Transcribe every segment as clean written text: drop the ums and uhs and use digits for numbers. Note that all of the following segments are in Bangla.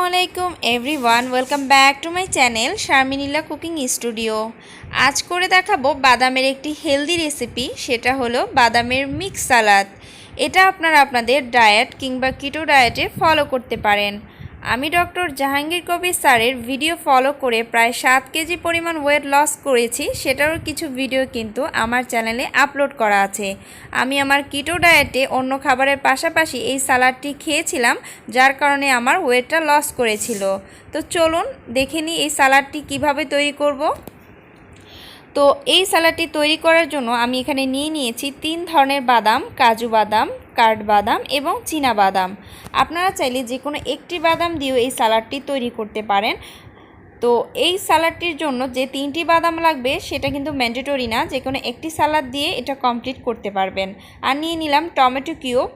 আসসালামু আলাইকুম everyone, welcome back to my channel শারমিনিল্লা কুকিং স্টুডিও। আজ করে দেখাবো বাদামের একটি হেলদি রেসিপি, সেটা হলো বাদামের মিক্স সালাদ। এটা আপনারা আপনাদের ডায়েট কিংবা কিটো ডায়েটে ফলো করতে পারেন। আমি ডক্টর জাহাঙ্গীর কবির স্যারের ভিডিও ফলো করে প্রায় 7 কেজি পরিমাণ ওয়েট লস করেছি, সেটারও কিছু ভিডিও কিন্তু আমার চ্যানেলে আপলোড করা আছে। আমি আমার কিটো ডায়েটে অন্য খাবারের পাশাপাশি এই সালাডটি খেয়েছিলাম, যার কারণে আমার ওয়েটটা লস করেছিল। তো চলুন দেখে নিই এই সালাডটি কিভাবে তৈরি করব। তো এই সালাডটি তৈরি করার জন্য আমি এখানে নিয়েছি 3 ধরনের বাদাম, কাজু বাদাম, কাঠবাদাম এবং চীনা বাদাম। আপনারা চাইলে যে কোনো একটি বাদাম দিয়েও এই সালাডটি তৈরি করতে পারেন। তো এই সালাডটির জন্য যে 3টি বাদাম লাগবে সেটা কিন্তু ম্যান্ডেটরি না, যে কোনো একটি সালাদ দিয়ে এটা কমপ্লিট করতে পারবেন। আর নিয়ে নিলাম টমেটো কিউব,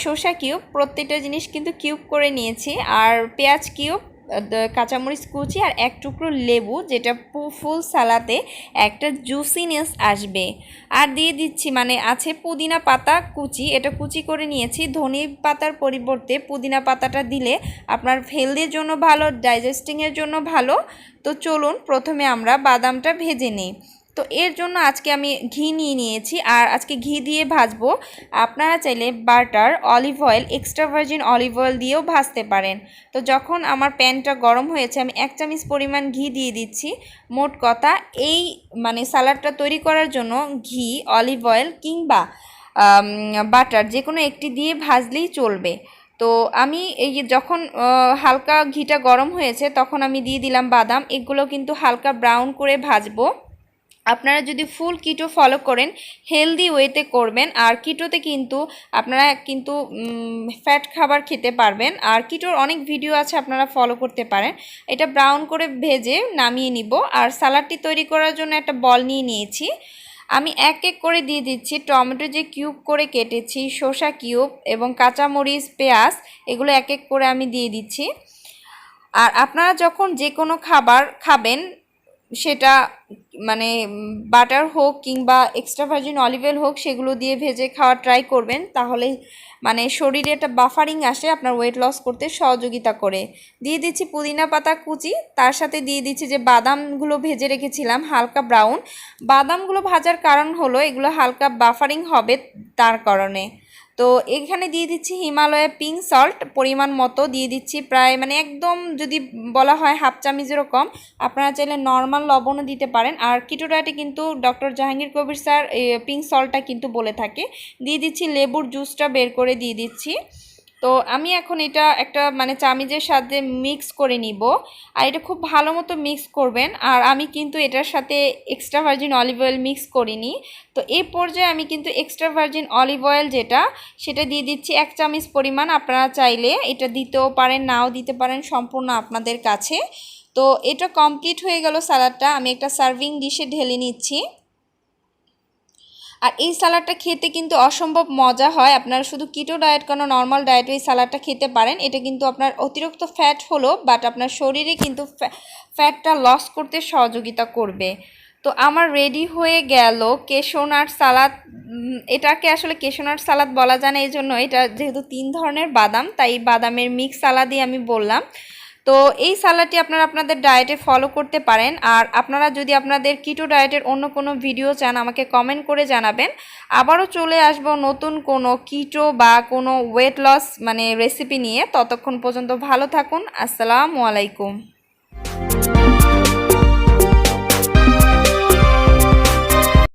শসা কিউব, প্রত্যেকটা জিনিস কিন্তু কিউব করে নিয়েছি, আর পেঁয়াজ কিউব, কাঁচামরিচ কুচি আর এক টুকরো লেবু, যেটা ফুল সালাতে একটা জুসিনেস আসবে। আর দিয়ে দিচ্ছি আছে পুদিনা পাতা কুচি, এটা কুচি করে নিয়েছি। ধনে পাতার পরিবর্তে পুদিনা পাতাটা দিলে আপনার হেলথের জন্য ভালো, ডাইজেস্টিংয়ের জন্য ভালো। তো চলুন প্রথমে আমরা বাদামটা ভেজে নিই। তো এর জন্য আজকে আমি ঘি নিয়েছি, আর আজকে ঘি দিয়ে ভাজবো। আপনারা চাইলে butter, olive oil, extra virgin olive oil দিয়েও ভাজতে পারেন। তো যখন আমার প্যানটা গরম হয়েছে, আমি 1 চামচ পরিমাণ ঘি দিয়ে দিচ্ছি। মোট কথা এই সালাডটা তৈরি করার জন্য ঘি, অলিভ অয়েল কিংবা বাটার যে কোনো একটি দিয়ে ভাজলেই চলবে। তো আমি এই যখন হালকা ঘিটা গরম হয়েছে, তখন আমি দিয়ে দিলাম বাদাম। এগুলো কিন্তু হালকা ব্রাউন করে ভাজবো। আপনারা যদি ফুল কিটো ফলো করেন, হেলদি ওয়েতে করবেন, আর কিটোতে কিন্তু আপনারা কিন্তু ফ্যাট খাবার খেতে পারবেন। আর কিটোর অনেক ভিডিও আছে, আপনারা ফলো করতে পারেন। এটা ব্রাউন করে ভেজে নামিয়ে নিব। আর সালাডটি তৈরি করার জন্য একটা বল নিয়েছি। আমি এক এক করে দিয়ে দিচ্ছি টমেটো যে কিউব করে কেটেছি, শসা কিউব এবং কাঁচামরিচ, পেঁয়াজ, এগুলো এক এক করে আমি দিয়ে দিচ্ছি। আর আপনারা যখন যে কোনো খাবার খাবেন, সেটা বাটার হোক কিংবা এক্সট্রা ভার্জিন অলিভ অয়েল হোক, সেগুলো দিয়ে ভেজে খাওয়ার ট্রাই করবেন। তাহলে শরীরে একটা বাফারিং আসে, আপনার ওয়েট লস করতে সহযোগিতা করে। দিয়ে দিচ্ছি পুদিনা পাতা কুচি, তার সাথে দিয়ে দিচ্ছি যে বাদামগুলো ভেজে রেখেছিলাম হালকা ব্রাউন। বাদামগুলো ভাজার কারণ হলো এগুলো হালকা বাফারিং হবে, তার কারণে। তো এখানে দিয়ে দিচ্ছি হিমালয়া পিঙ্ক সল্ট পরিমাণ মতো দিয়ে দিচ্ছি, প্রায় একদম যদি বলা হয় হাফ চামচেরও কম। আপনারা চাইলে নর্মাল লবণও দিতে পারেন। আর কিটো ডায়েটে কিন্তু doctor Jahangir Kabir sir pink সল্টটা কিন্তু বলে থাকে। দিয়ে দিচ্ছি লেবুর জুসটা বের করে দিয়ে দিচ্ছি। তো আমি এখন এটা একটা চামিচের সাথে মিক্স করে নিব। আর এটা খুব ভালো মতো মিক্স করবেন। আর আমি কিন্তু এটার সাথে extra virgin olive oil mix করিনি। তো এই পর্যায়ে আমি কিন্তু এক্সট্রা ভার্জিন অলিভ অয়েল সেটা দিয়ে দিচ্ছি 1 চামচ পরিমাণ। আপনারা চাইলে এটা দিতেও পারেন, নাও দিতে পারেন, সম্পূর্ণ আপনাদের কাছে। তো এটা কমপ্লিট হয়ে গেল সালাডটা। আমি একটা সার্ভিং ডিশে ঢেলে নিচ্ছি। আর এই সালাডটা খেতে কিন্তু অসম্ভব মজা হয়। আপনারা শুধু কিটো ডায়েট কোনো নর্মাল ডায়েটে এই সালাডটা খেতে পারেন। এটা কিন্তু আপনার অতিরিক্ত ফ্যাট হলো, বাট আপনার শরীরে কিন্তু ফ্যাটটা লস করতে সহযোগিতা করবে। তো আমার রেডি হয়ে গেল কেশোনাট সালাদ। এটাকে আসলে কেশোনাট সালাদ বলা যায় না, এই জন্য এটা যেহেতু 3 ধরনের বাদাম, তাই বাদামের মিক্স সালাদই আমি বললাম। তো এই সালাডটি আপনারা আপনাদের ডায়েটে ফলো করতে পারেন। আর আপনারা যদি আপনাদের কিটো ডায়েটের অন্য কোনো ভিডিও চান, আমাকে কমেন্ট করে জানাবেন। আবারও চলে আসব নতুন কোনো কিটো বা কোনো ওয়েট লস রেসিপি নিয়ে। ততক্ষণ পর্যন্ত ভালো থাকুন। আসসালামু আলাইকুম।